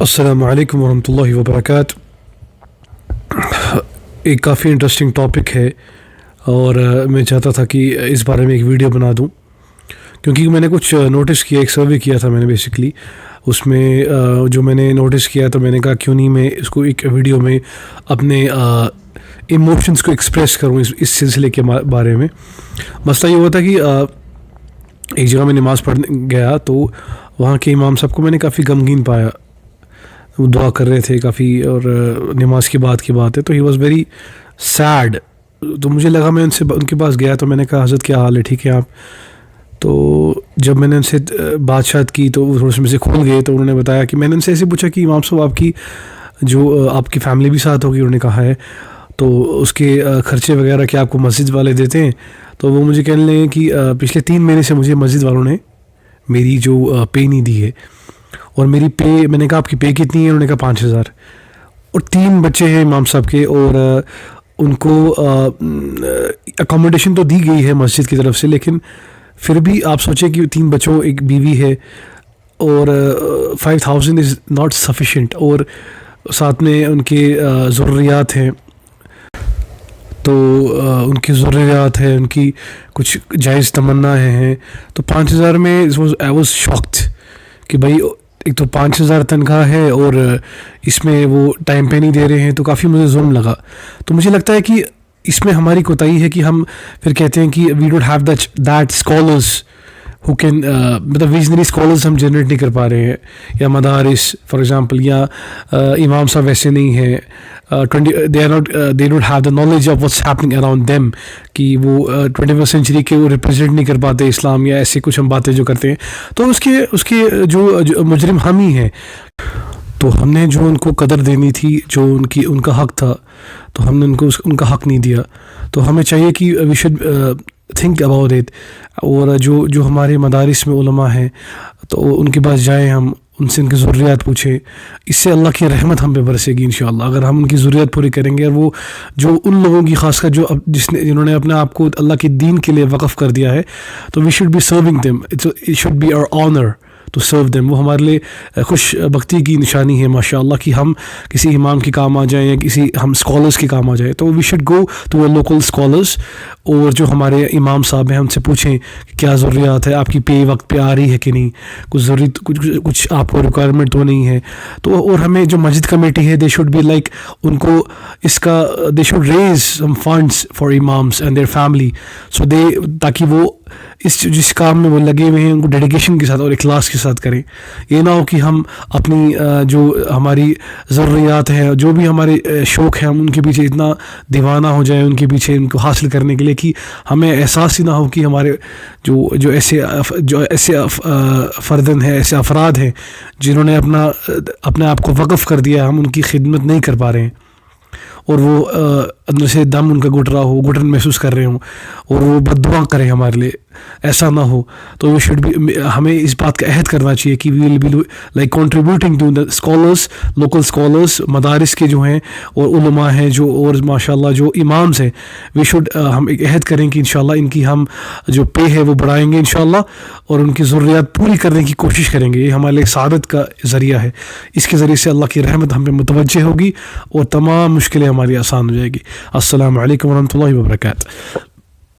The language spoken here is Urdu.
السلام علیکم ورحمۃ اللہ وبرکاتہ۔ ایک کافی انٹرسٹنگ ٹاپک ہے اور میں چاہتا تھا کہ اس بارے میں ایک ویڈیو بنا دوں، کیونکہ میں نے کچھ نوٹس کیا، ایک سروے کیا تھا میں نے بیسکلی، اس میں جو میں نے نوٹس کیا تو میں نے کہا کیوں نہیں میں اس کو ایک ویڈیو میں اپنے ایموشنس کو ایکسپریس کروں اس سلسلے کے بارے میں۔ مسئلہ یہ ہوا تھا کہ ایک جگہ میں نماز پڑھنے گیا تو وہاں کے امام صاحب کو میں نے کافی غمگین پایا، وہ دعا کر رہے تھے کافی، اور نماز کی بات ہے تو ہی واز ویری سیڈ۔ تو مجھے لگا، میں ان کے پاس گیا تو میں نے کہا حضرت کیا حال ہے، ٹھیک ہے آپ؟ تو جب میں نے ان سے بات کی تو وہ تھوڑے سے مجھ سے کھول گئے، تو انہوں نے بتایا کہ میں نے ان سے ایسے پوچھا کہ امام صاحب آپ کی جو آپ کی فیملی بھی ساتھ ہوگی، انہوں نے کہا ہے، تو اس کے خرچے وغیرہ کیا آپ کو مسجد والے دیتے ہیں؟ تو وہ مجھے کہنے لگے کہ پچھلے 3 مہینے سے مجھے مسجد والوں نے میری جو پے نہیں دی ہے، اور میری پے، میں نے کہا آپ کی پے کتنی ہے؟ انہوں نے کہا 5,000، اور 3 بچے ہیں امام صاحب کے، اور ان کو اکاموڈیشن تو دی گئی ہے مسجد کی طرف سے، لیکن پھر بھی آپ سوچیں کہ 3 بچوں، ایک بیوی ہے، اور 5,000 از ناٹ سفیشینٹ، اور ساتھ میں ان کے ضروریات ہیں، تو ان کی ضروریات ہے، ان کی کچھ جائز تمنا ہیں، تو 5,000 میں آئی واز شاکڈ کہ بھائی ایک تو 5,000 تنخواہ ہے اور اس میں وہ ٹائم پہ نہیں دے رہے ہیں، تو کافی مجھے ظلم لگا۔ تو مجھے لگتا ہے کہ اس میں ہماری کوتاہی ہے کہ ہم پھر کہتے ہیں کہ we don't have that scholars who can, مطلب ویژنری اسکالرز ہم جنریٹ نہیں کر پا رہے ہیں، یا مدارس فار ایگزامپل، یا امام صاحب ویسے نہیں ہیں، they don't have the knowledge of what's happening around them، کہ وہ 21st سینچری کے وہ ریپرزینٹ نہیں کر پاتے اسلام، یا ایسے کچھ ہم باتیں جو کرتے ہیں، تو اس کے جو مجرم ہم ہی ہیں۔ تو ہم نے جو ان کو قدر دینی تھی، جو ان کا حق تھا، تو ہم نے ان کا حق نہیں دیا۔ تو ہمیں چاہیے کہ we should think about it, اور جو ہمارے مدارس میں علماء ہیں تو ان کے پاس جائیں، ہم ان سے ان کی ضروریات پوچھیں، اس سے اللہ کی رحمت ہم پہ برسے گی انشاءاللہ، اگر ہم ان کی ضروریات پوری کریں گے۔ اور وہ جو ان لوگوں کی، خاص کر جنہوں نے اپنے آپ کو اللہ کے دین کے لیے وقف کر دیا ہے، تو we should be serving them, it should be our honour to serve them. وہ ہمارے لیے خوش بختی کی نشانی ہے ماشاءاللہ کہ ہم کسی امام کے کام آ جائیں، یا ہم اسکالرس کے کام آ جائیں، تو we should go to a local scholars, اور جو ہمارے امام صاحب ہیں ہم سے پوچھیں کہ کیا ضروریات ہے، آپ کی پے وقت پہ آ رہی ہے کہ نہیں، کچھ آپ کو ریکوائرمنٹ تو نہیں ہے۔ تو اور ہمیں جو مسجد کمیٹی ہے، دے شوڈ بی لائک، ان کو اس کا they should raise some funds for imams and their family, so تاکہ وہ جس کام میں وہ لگے ہوئے ہیں ان کو ڈیڈیکیشن کے ساتھ اور اخلاص کے ساتھ کریں۔ یہ نہ ہو کہ ہم اپنی جو ہماری ضروریات ہیں، جو بھی ہمارے شوق ہیں، ہم ان کے پیچھے اتنا دیوانہ ہو جائیں، ان کے پیچھے ان کو حاصل کرنے کے لیے، کہ ہمیں احساس ہی نہ ہو کہ ہمارے جو ایسے فردن ہیں، ایسے افراد ہیں جنہوں نے اپنے آپ کو وقف کر دیا، ہم ان کی خدمت نہیں کر پا رہے ہیں، اور وہ اندر سے دم ان کا گھٹن محسوس کر رہے ہوں، اور وہ بد دعا کریں ہمارے لیے، ایسا نہ ہو۔ تو وہ شوڈ بی، ہمیں اس بات کا عہد کرنا چاہیے کہ we will be like contributing to the scholars, local scholars, مدارس کے جو ہیں اور علماء ہیں جو، اور ماشاءاللہ جو امامز ہیں، وی شوڈ، ہم ایک عہد کریں کہ انشاءاللہ ان کی ہم جو پے ہے وہ بڑھائیں گے انشاءاللہ، اور ان کی ضروریات پوری کرنے کی کوشش کریں گے۔ یہ ہمارے لیے سعادت کا ذریعہ ہے، اس کے ذریعے سے اللہ کی رحمت ہم پہ متوجہ ہوگی اور تمام مشکلیں ہماری آسان ہو جائے گی۔ السلام علیکم ورحمۃ اللہ وبرکاتہ۔